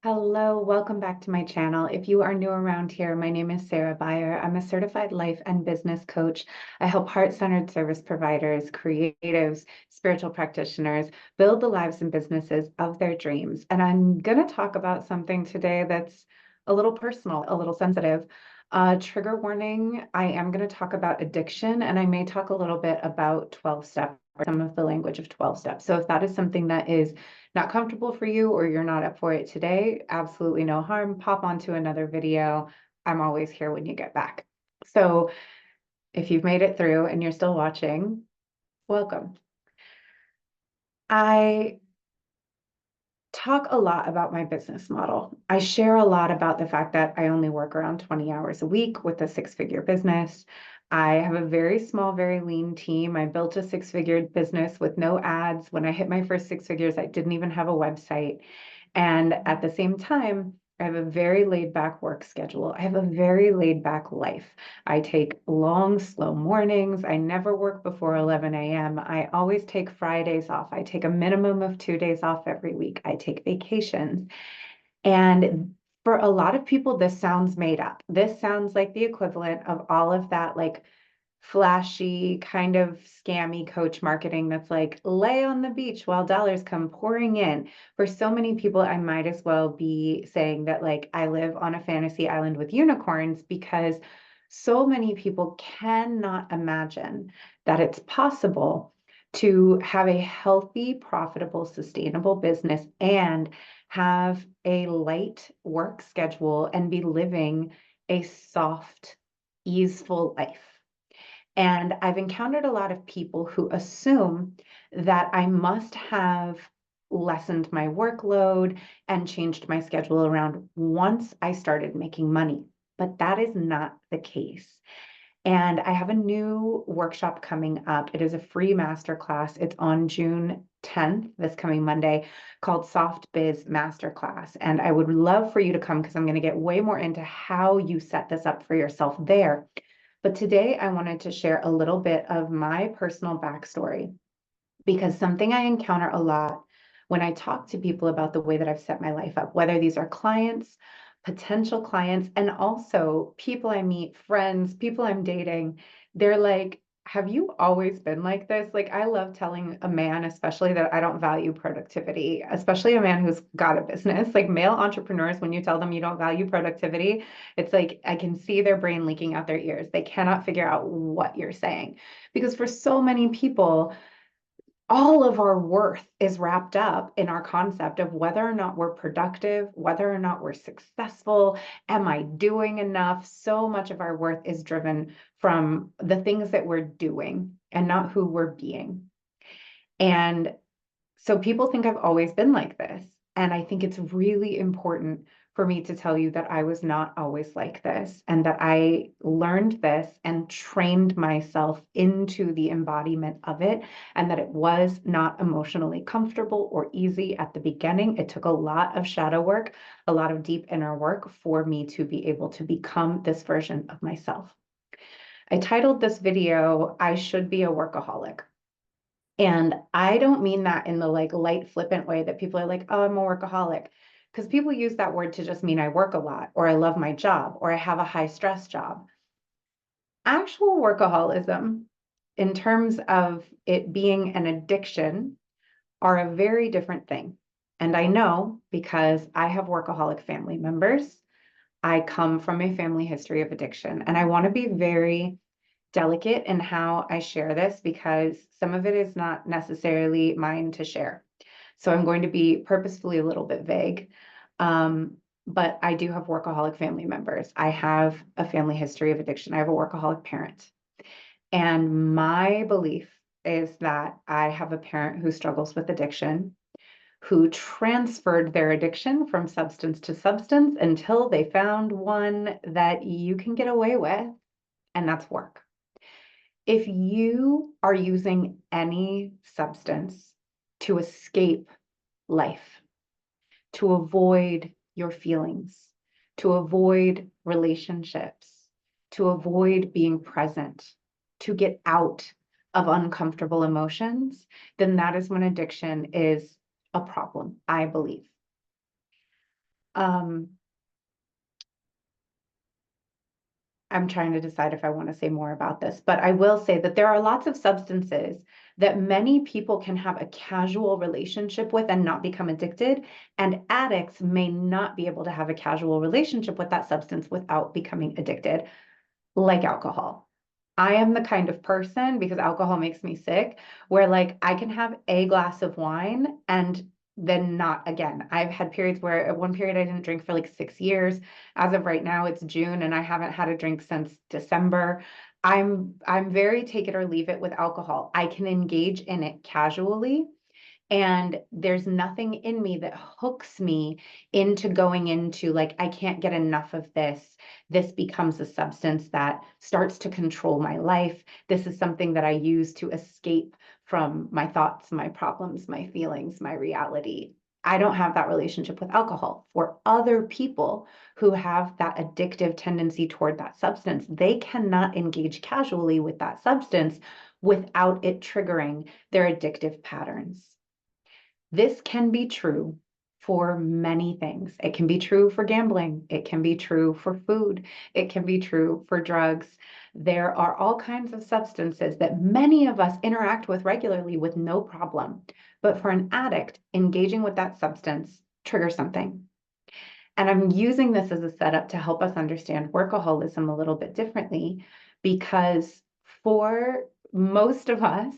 Hello, welcome back to my channel. If you are new around here, my name is Cera. I'm a certified life and business coach. I help heart-centered service providers, creatives, spiritual practitioners build the lives and businesses of their dreams. And I'm going to talk about something today that's a little personal, a little sensitive. Trigger warning, I am going to talk about addiction, and I may talk a little bit about 12 steps, or some of the language of 12 steps. So if that is something that is not comfortable for you or you're not up for it today, absolutely no harm. Pop onto another video. I'm always here when you get back. So if you've made it through and you're still watching, welcome. I talk a lot about my business model. I share a lot about the fact that I only work around 20 hours a week with a six-figure business. I have a very small, very lean team. I built a six-figure business with no ads. When I hit my first six figures, I didn't even have a website. And at the same time, I have a very laid back work schedule. I have a very laid back life. I take long, slow mornings. I never work before 11 a.m. I always take Fridays off. I take a minimum of 2 days off every week. I take vacations. And for a lot of people, this sounds made up. This sounds like the equivalent of all of that, like flashy, kind of scammy coach marketing that's like, lay on the beach while dollars come pouring in. For so many people, I might as well be saying that, like, I live on a fantasy island with unicorns, because so many people cannot imagine that it's possible to have a healthy, profitable, sustainable business and have a light work schedule and be living a soft, easeful life. And I've encountered a lot of people who assume that I must have lessened my workload and changed my schedule around once I started making money. But that is not the case. And I have a new workshop coming up. It is a free masterclass. It's on June 10th, this coming Monday, called Soft Biz Masterclass. And I would love for you to come, because I'm going to get way more into how you set this up for yourself there. But today I wanted to share a little bit of my personal backstory, because something I encounter a lot when I talk to people about the way that I've set my life up, whether these are clients, potential clients, and also people I meet, friends, people I'm dating, they're like, have you always been like this? Like, I love telling a man, especially, that I don't value productivity, especially a man who's got a business. Like, male entrepreneurs, when you tell them you don't value productivity, it's like I can see their brain leaking out their ears. They cannot figure out what you're saying. Because for so many people, all of our worth is wrapped up in our concept of whether or not we're productive, whether or not we're successful. Am I doing enough? So much of our worth is driven from the things that we're doing and not who we're being. And so people think I've always been like this. And I think it's really important for me to tell you that I was not always like this, and that I learned this and trained myself into the embodiment of it, and that it was not emotionally comfortable or easy at the beginning. It took a lot of shadow work, a lot of deep inner work for me to be able to become this version of myself. I titled this video, I Should Be a Workaholic. And I don't mean that in the like light, flippant way that people are like, oh, I'm a workaholic. Because people use that word to just mean I work a lot, or I love my job, or I have a high stress job. Actual workaholism, in terms of it being an addiction, are a very different thing. And I know, because I have workaholic family members. I come from a family history of addiction, and I want to be very delicate in how I share this, because some of it is not necessarily mine to share. So I'm going to be purposefully a little bit vague. But I do have workaholic family members. I have a family history of addiction. I have a workaholic parent. And my belief is that I have a parent who struggles with addiction, who transferred their addiction from substance to substance until they found one that you can get away with, and that's work. If you are using any substance to escape life, to avoid your feelings, to avoid relationships, to avoid being present, to get out of uncomfortable emotions, then that is when addiction is a problem, I believe. I'm trying to decide if I want to say more about this, but I will say that there are lots of substances that many people can have a casual relationship with and not become addicted, and addicts may not be able to have a casual relationship with that substance without becoming addicted, like alcohol. I am the kind of person, because alcohol makes me sick, where like I can have a glass of wine and then not again. I've had periods where at one period I didn't drink for like 6 years. As of right now, it's June and I haven't had a drink since December. I'm very take it or leave it with alcohol. I can engage in it casually, and there's nothing in me that hooks me into going into like, I can't get enough of this. This becomes a substance that starts to control my life. This is something that I use to escape from my thoughts, my problems, my feelings, my reality. I don't have that relationship with alcohol. For other people who have that addictive tendency toward that substance, they cannot engage casually with that substance without it triggering their addictive patterns. This can be true for many things. It can be true for gambling. It can be true for food. It can be true for drugs. There are all kinds of substances that many of us interact with regularly with no problem. But for an addict, engaging with that substance triggers something. And I'm using this as a setup to help us understand workaholism a little bit differently, because for most of us,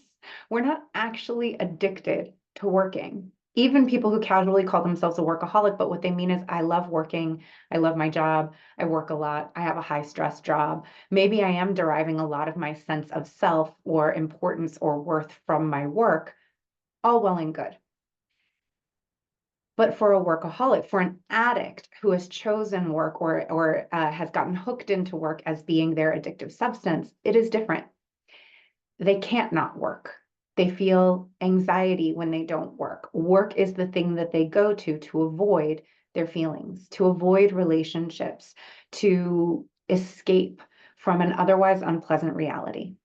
we're not actually addicted to working. Even people who casually call themselves a workaholic, but what they mean is, I love working, I love my job, I work a lot, I have a high stress job. Maybe I am deriving a lot of my sense of self or importance or worth from my work, all well and good. But for a workaholic, for an addict who has chosen work or has gotten hooked into work as being their addictive substance, it is different. They can't not work. They feel anxiety when they don't work. Work is the thing that they go to avoid their feelings, to avoid relationships, to escape from an otherwise unpleasant reality.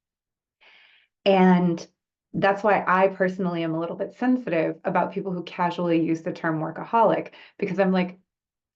And that's why I personally am a little bit sensitive about people who casually use the term workaholic, because I'm like,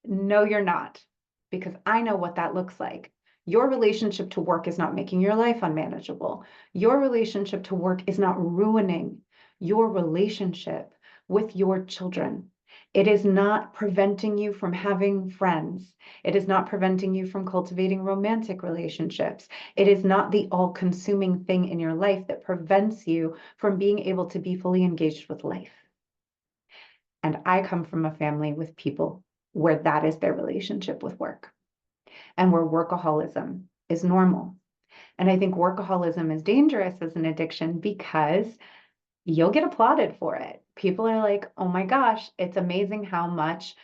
no, you're not, because I know what that looks like. Your relationship to work is not making your life unmanageable. Your relationship to work is not ruining your relationship with your children. It is not preventing you from having friends. It is not preventing you from cultivating romantic relationships. It is not the all-consuming thing in your life that prevents you from being able to be fully engaged with life. And I come from a family with people where that is their relationship with work, and where workaholism is normal. And I think workaholism is dangerous as an addiction because you'll get applauded for it. People are like, oh my gosh, it's amazing how much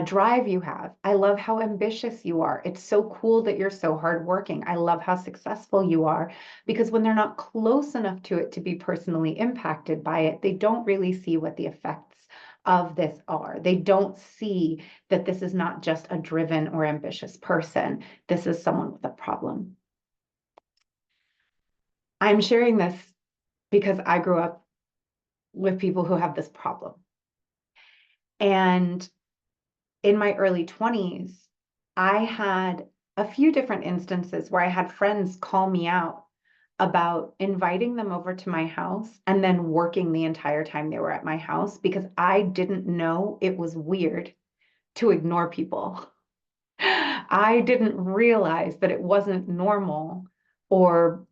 drive you have. I love how ambitious you are. It's so cool that you're so hardworking. I love how successful you are. Because when they're not close enough to it to be personally impacted by it, they don't really see what the effects of this are. They don't see that this is not just a driven or ambitious person. This is someone with a problem. I'm sharing this because I grew up with people who have this problem. And in my early 20s, I had a few different instances where I had friends call me out about inviting them over to my house and then working the entire time they were at my house, because I didn't know it was weird to ignore people. I didn't realize that it wasn't normal or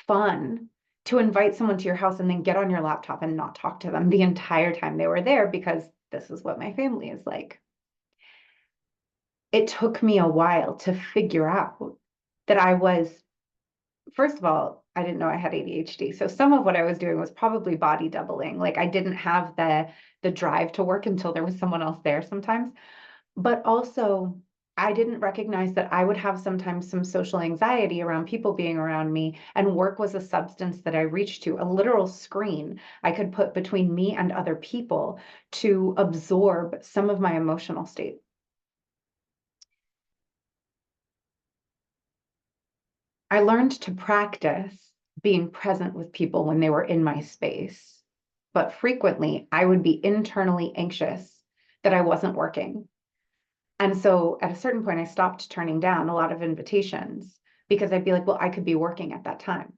fun to invite someone to your house and then get on your laptop and not talk to them the entire time they were there, because this is what my family is like. It took me a while to figure out that I was, first of all, I didn't know I had ADHD. So some of what I was doing was probably body doubling. Like I didn't have the drive to work until there was someone else there sometimes. But also, I didn't recognize that I would have sometimes some social anxiety around people being around me, and work was a substance that I reached to, a literal screen I could put between me and other people to absorb some of my emotional state. I learned to practice being present with people when they were in my space, but frequently I would be internally anxious that I wasn't working. And so at a certain point, I stopped turning down a lot of invitations because I'd be like, well, I could be working at that time.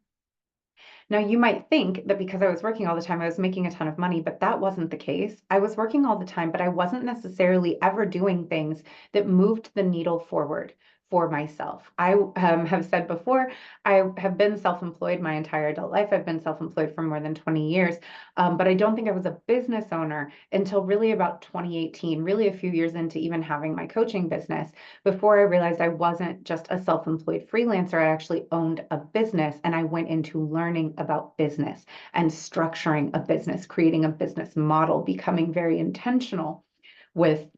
Now, you might think that because I was working all the time, I was making a ton of money, but that wasn't the case. I was working all the time, but I wasn't necessarily ever doing things that moved the needle forward for myself. I have said before, I have been self-employed my entire adult life. I've been self-employed for more than 20 years, but I don't think I was a business owner until really about 2018, really a few years into even having my coaching business, before I realized I wasn't just a self-employed freelancer. I actually owned a business, and I went into learning about business and structuring a business, creating a business model, becoming very intentional with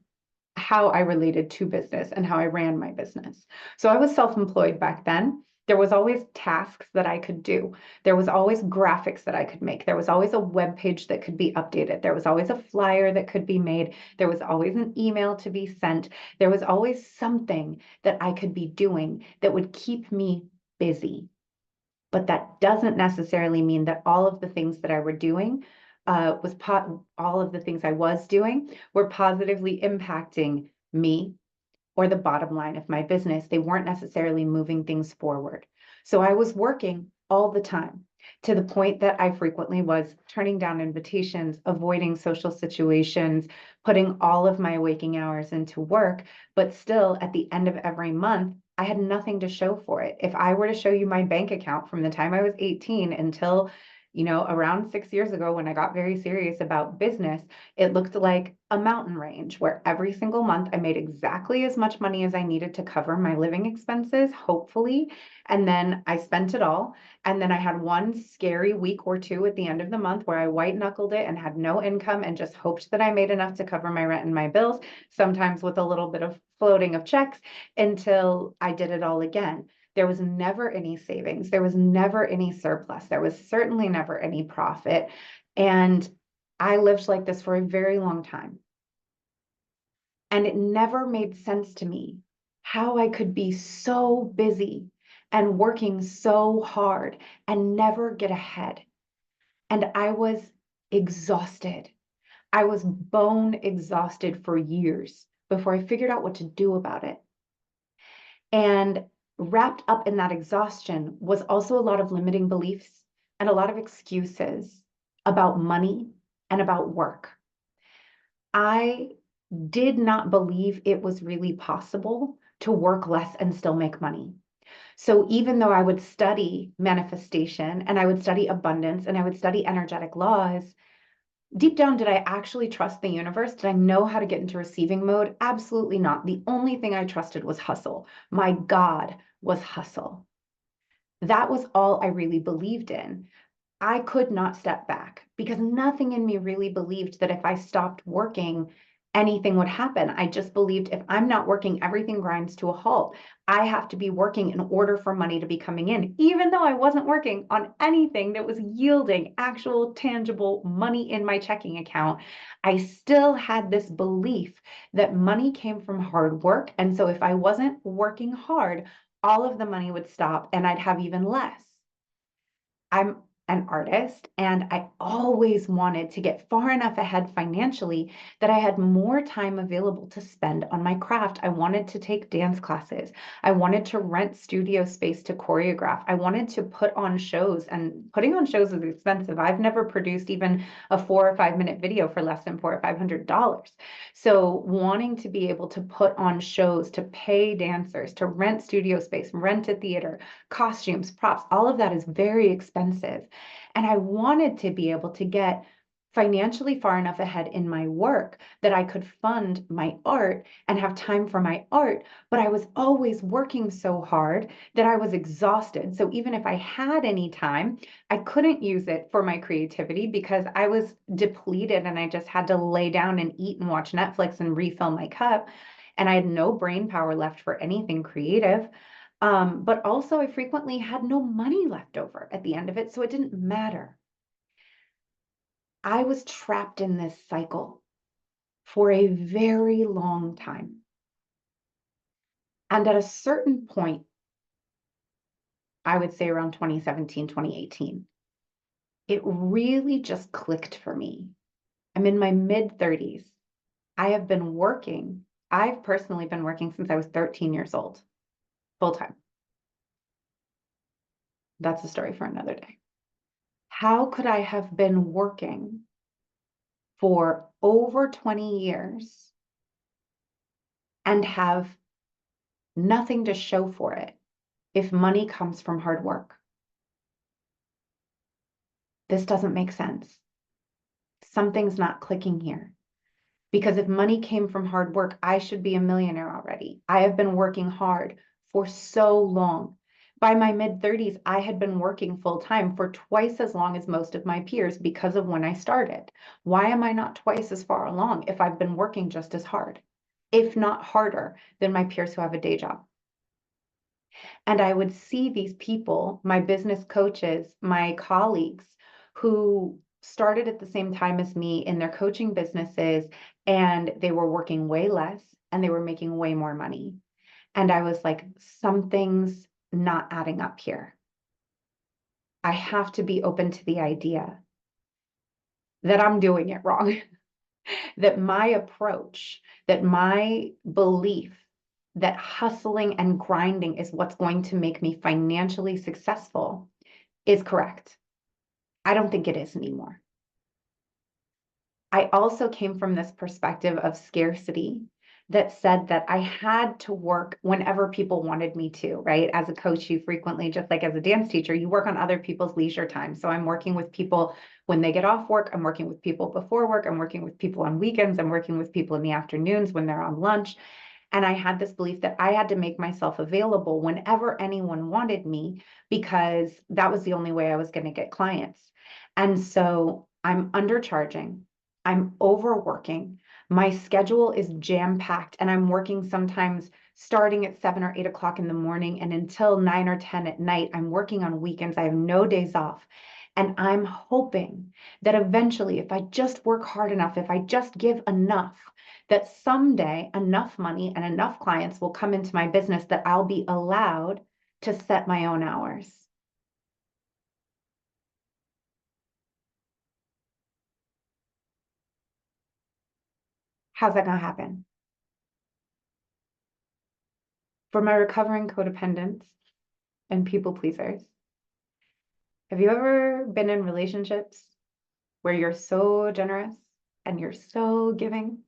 how I related to business and how I ran my business. So I was self-employed back then. There was always tasks that I could do. There was always graphics that I could make. There was always a web page that could be updated. There was always a flyer that could be made. There was always an email to be sent. There was always something that I could be doing that would keep me busy. But that doesn't necessarily mean that all of the things that I were doing all of the things I was doing were positively impacting me or the bottom line of my business. They weren't necessarily moving things forward. So I was working all the time, to the point that I frequently was turning down invitations, avoiding social situations, putting all of my waking hours into work. But still, at the end of every month, I had nothing to show for it. If I were to show you my bank account from the time I was 18 until around 6 years ago, when I got very serious about business, it looked like a mountain range where every single month I made exactly as much money as I needed to cover my living expenses, hopefully. And then I spent it all. And then I had one scary week or two at the end of the month where I white knuckled it and had no income and just hoped that I made enough to cover my rent and my bills, sometimes with a little bit of floating of checks, until I did it all again. There was never any savings. There was never any surplus. There was certainly never any profit. And I lived like this for a very long time. And it never made sense to me how I could be so busy and working so hard and never get ahead. And I was exhausted. I was bone exhausted for years before I figured out what to do about it. And wrapped up in that exhaustion was also a lot of limiting beliefs and a lot of excuses about money and about work. I did not believe it was really possible to work less and still make money. So even though I would study manifestation and I would study abundance and I would study energetic laws, deep down, did I actually trust the universe? Did I know how to get into receiving mode? Absolutely not. The only thing I trusted was hustle. My God was hustle. That was all I really believed in. I could not step back because nothing in me really believed that if I stopped working, anything would happen. I just believed if I'm not working, everything grinds to a halt. I have to be working in order for money to be coming in, even though I wasn't working on anything that was yielding actual tangible money in my checking account. I still had this belief that money came from hard work. And so if I wasn't working hard, all of the money would stop and I'd have even less. I'm an artist, and I always wanted to get far enough ahead financially that I had more time available to spend on my craft. I wanted to take dance classes. I wanted to rent studio space to choreograph. I wanted to put on shows, and putting on shows is expensive. I've never produced even a 4 or 5 minute video for less than $400 or $500. So wanting to be able to put on shows, to pay dancers, to rent studio space, rent a theater, costumes, props, all of that is very expensive. And I wanted to be able to get financially far enough ahead in my work that I could fund my art and have time for my art. But I was always working so hard that I was exhausted. So even if I had any time, I couldn't use it for my creativity because I was depleted and I just had to lay down and eat and watch Netflix and refill my cup. And I had no brain power left for anything creative. But also I frequently had no money left over at the end of it, so it didn't matter. I was trapped in this cycle for a very long time. And at a certain point, I would say around 2017, 2018, it really just clicked for me. I'm in my mid 30s. I have been working I've personally been working since I was 13 years old, full time. That's a story for another day. How could I have been working for over 20 years and have nothing to show for it if money comes from hard work? This doesn't make sense. Something's not clicking here. Because if money came from hard work, I should be a millionaire already. I have been working hard for so long. By my mid-30s, I had been working full time for twice as long as most of my peers because of when I started. Why am I not twice as far along if I've been working just as hard, if not harder, than my peers who have a day job? And I would see these people, my business coaches, my colleagues, who started at the same time as me in their coaching businesses, and they were working way less and they were making way more money. And I was like, something's not adding up here. I have to be open to the idea that I'm doing it wrong, that my approach, that my belief that hustling and grinding is what's going to make me financially successful is correct. I don't think it is anymore. I also came from this perspective of scarcity that said that I had to work whenever people wanted me to, right? As a coach, you frequently, just like as a dance teacher, you work on other people's leisure time. So I'm working with people when they get off work. I'm working with people before work. I'm working with people on weekends. I'm working with people in the afternoons when they're on lunch. And I had this belief that I had to make myself available whenever anyone wanted me, because that was the only way I was going to get clients. And so I'm undercharging, I'm overworking, my schedule is jam-packed, and I'm working sometimes starting at 7 or 8 o'clock in the morning and until 9 or 10 at night. I'm working on weekends. I have no days off. And I'm hoping that eventually, if I just work hard enough, if I just give enough, that someday enough money and enough clients will come into my business that I'll be allowed to set my own hours. How's that going to happen? For my recovering codependents and people pleasers, have you ever been in relationships where you're so generous and you're so giving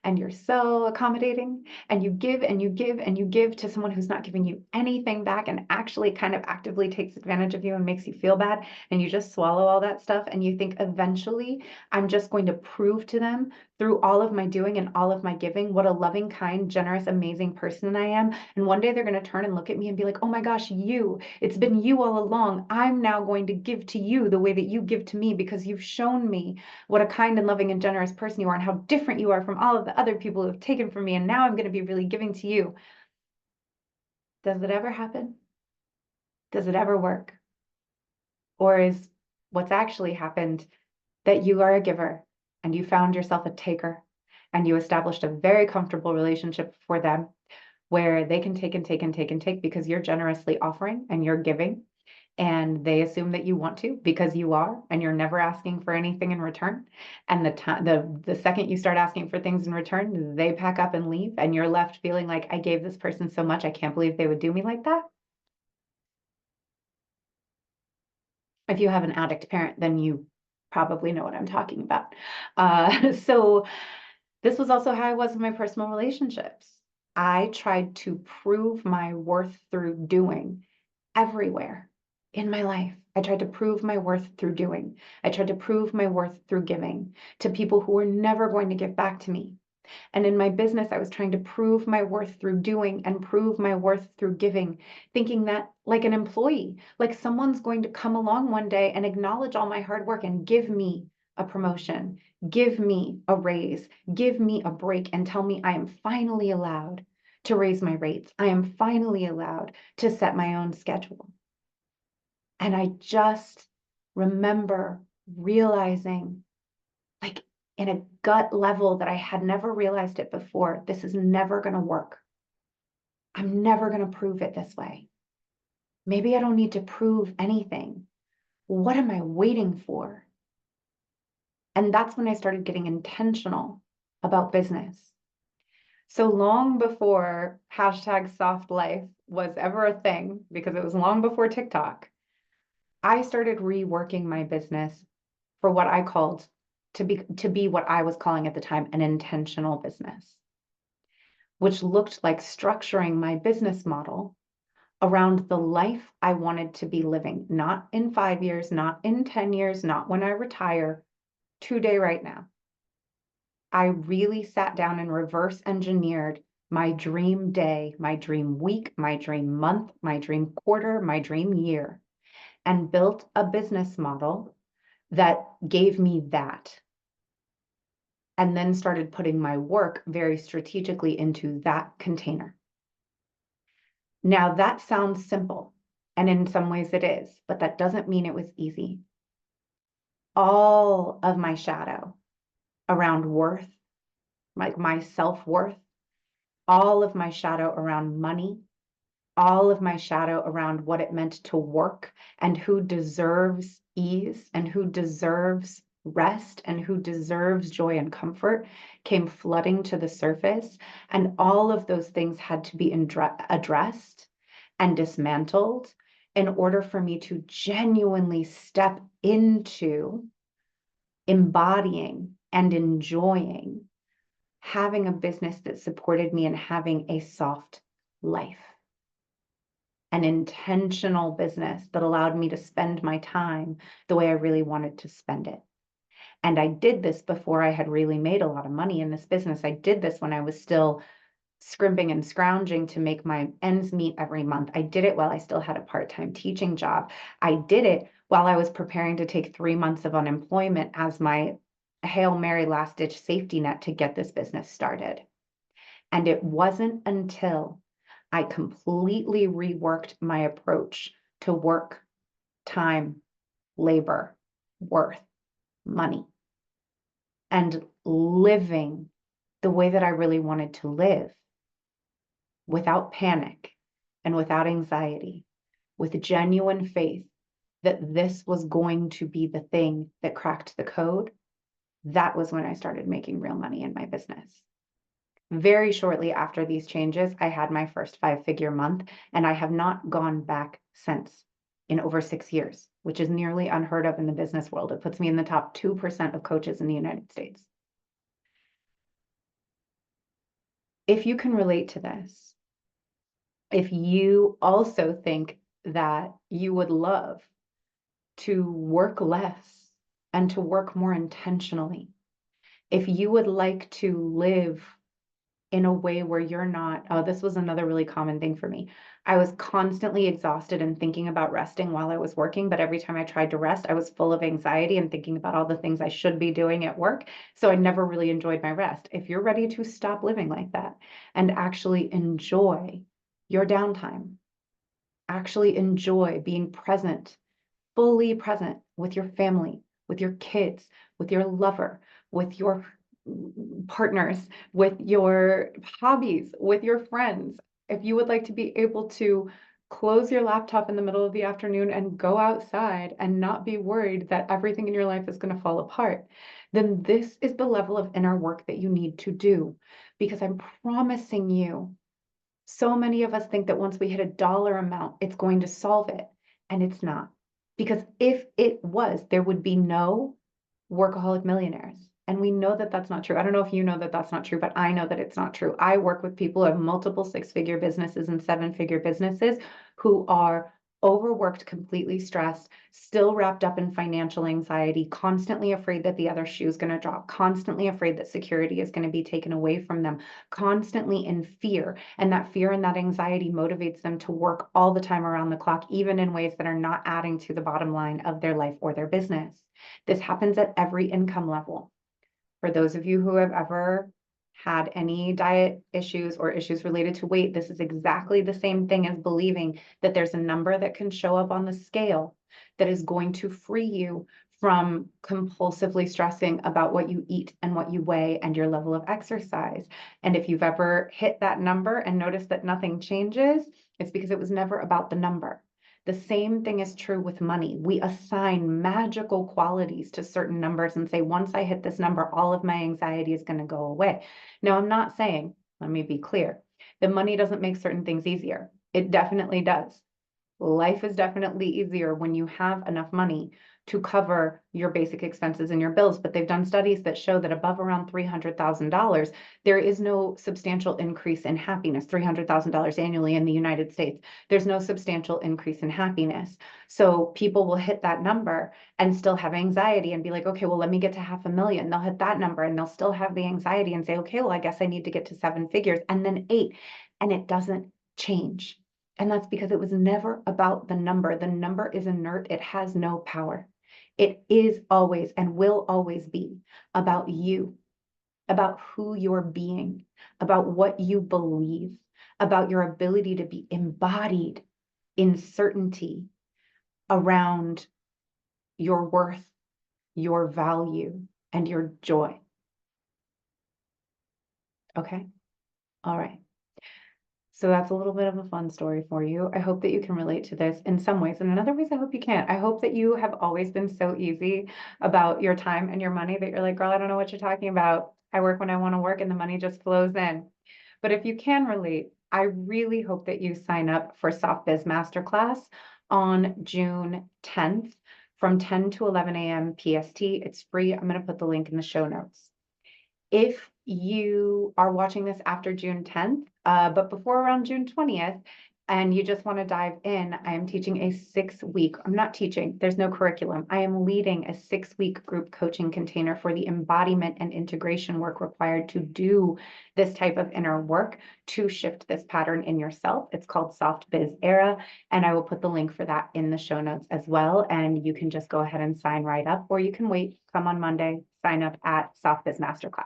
and you're so accommodating, and you give and you give and you give to someone who's not giving you anything back and actually kind of actively takes advantage of you and makes you feel bad, and you just swallow all that stuff and you think, eventually I'm just going to prove to them through all of my doing and all of my giving what a loving, kind, generous, amazing person I am, and one day they're going to turn and look at me and be like, oh my gosh, it's been you all along. I'm now going to give to you the way that you give to me, because you've shown me what a kind and loving and generous person you are and how different you are from all of the other people who have taken from me, and now I'm going to be really giving to you. Does it ever happen? Does it ever work? Or is what's actually happened that you are a giver and you found yourself a taker, and you established a very comfortable relationship for them where they can take and take and take and take because you're generously offering and you're giving, and they assume that you want to because you are, and you're never asking for anything in return. And the second you start asking for things in return, they pack up and leave, and you're left feeling like, I gave this person so much, I can't believe they would do me like that. If you have an addict parent, then you probably know what I'm talking about. So this was also how I was in my personal relationships. I tried to prove my worth through doing everywhere in my life. I tried to prove my worth through doing. I tried to prove my worth through giving to people who were never going to give back to me. And in my business, I was trying to prove my worth through doing and prove my worth through giving, thinking that, like an employee, like someone's going to come along one day and acknowledge all my hard work and give me a promotion, give me a raise, give me a break, and tell me I am finally allowed to raise my rates. I am finally allowed to set my own schedule. And I just remember realizing, like, in a gut level that I had never realized it before, this is never going to work. I'm never going to prove it this way. Maybe I don't need to prove anything. What am I waiting for? And that's when I started getting intentional about business. So long before hashtag soft life was ever a thing, because it was long before TikTok, I started reworking my business for what I called to be what I was calling at the time an intentional business, which looked like structuring my business model around the life I wanted to be living, not in 5 years, not in 10 years, not when I retire, today, right now. I really sat down and reverse engineered my dream day, my dream week, my dream month, my dream quarter, my dream year, and built a business model that gave me that. And then started putting my work very strategically into that container. Now that sounds simple, and in some ways it is, but that doesn't mean it was easy. All of my shadow around worth, like my self-worth, all of my shadow around money, all of my shadow around what it meant to work and who deserves ease and who deserves rest and who deserves joy and comfort came flooding to the surface. And all of those things had to be addressed and dismantled in order for me to genuinely step into embodying and enjoying having a business that supported me and having a soft life, an intentional business that allowed me to spend my time the way I really wanted to spend it. And I did this before I had really made a lot of money in this business. I did this when I was still scrimping and scrounging to make my ends meet every month. I did it while I still had a part-time teaching job. I did it while I was preparing to take 3 months of unemployment as my Hail Mary last-ditch safety net to get this business started. And it wasn't until I completely reworked my approach to work, time, labor, worth, money, and living the way that I really wanted to live, without panic and without anxiety, with genuine faith that this was going to be the thing that cracked the code. That was when I started making real money in my business. Very shortly after these changes, I had my first 5-figure month, and I have not gone back since in over 6 years, which is nearly unheard of in the business world. It puts me in the top 2% of coaches in the United States. If you can relate to this, if you also think that you would love to work less and to work more intentionally, if you would like to live in a way where you're not, oh, this was another really common thing for me. I was constantly exhausted and thinking about resting while I was working, but every time I tried to rest, I was full of anxiety and thinking about all the things I should be doing at work. So I never really enjoyed my rest. If you're ready to stop living like that and actually enjoy your downtime, actually enjoy being present, fully present with your family, with your kids, with your lover, with your partners, with your hobbies, with your friends. If you would like to be able to close your laptop in the middle of the afternoon and go outside and not be worried that everything in your life is going to fall apart, then this is the level of inner work that you need to do. Because I'm promising you, so many of us think that once we hit a dollar amount, it's going to solve it. And it's not. Because if it was, there would be no workaholic millionaires. And we know that that's not true. I don't know if you know that that's not true, but I know that it's not true. I work with people who have multiple 6-figure businesses and 7-figure businesses who are overworked, completely stressed, still wrapped up in financial anxiety, constantly afraid that the other shoe is going to drop, constantly afraid that security is going to be taken away from them, constantly in fear. And that fear and that anxiety motivates them to work all the time around the clock, even in ways that are not adding to the bottom line of their life or their business. This happens at every income level. For those of you who have ever had any diet issues or issues related to weight, this is exactly the same thing as believing that there's a number that can show up on the scale that is going to free you from compulsively stressing about what you eat and what you weigh and your level of exercise. And if you've ever hit that number and noticed that nothing changes, it's because it was never about the number. The same thing is true with money. We assign magical qualities to certain numbers and say, once I hit this number, all of my anxiety is going to go away. Now, I'm not saying Let me be clear. The money doesn't make certain things easier. It definitely does. Life is definitely easier when you have enough money to cover your basic expenses and your bills. But they've done studies that show that above around $300,000, there is no substantial increase in happiness. $300,000 annually in the United States. There's no substantial increase in happiness. So people will hit that number and still have anxiety and be like, okay, well, let me get to 500,000. They'll hit that number and they'll still have the anxiety and say, okay, well, I guess I need to get to 7 figures and then 8. And it doesn't change. And that's because it was never about the number. The number is inert. It has no power. It is always and will always be about you, about who you're being, about what you believe, about your ability to be embodied in certainty around your worth, your value, and your joy. Okay? All right. So that's a little bit of a fun story for you. I hope that you can relate to this in some ways. And in other ways, I hope you can't. I hope that you have always been so easy about your time and your money that you're like, girl, I don't know what you're talking about. I work when I want to work and the money just flows in. But if you can relate, I really hope that you sign up for Soft Biz Masterclass on June 10th from 10 to 11 a.m. PST. It's free. I'm going to put the link in the show notes. If you are watching this after June 10th, but before around June 20th, and you just want to dive in, I am teaching a 6-week, I'm not teaching, there's no curriculum. I am leading a 6-week group coaching container for the embodiment and integration work required to do this type of inner work to shift this pattern in yourself. It's called Soft Biz Era, and I will put the link for that in the show notes as well. And you can just go ahead and sign right up, or you can wait, come on Monday, sign up at Soft Biz Masterclass.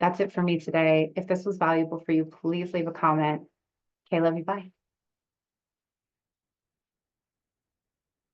That's it for me today. If this was valuable for you, please leave a comment. Okay, love you. Bye.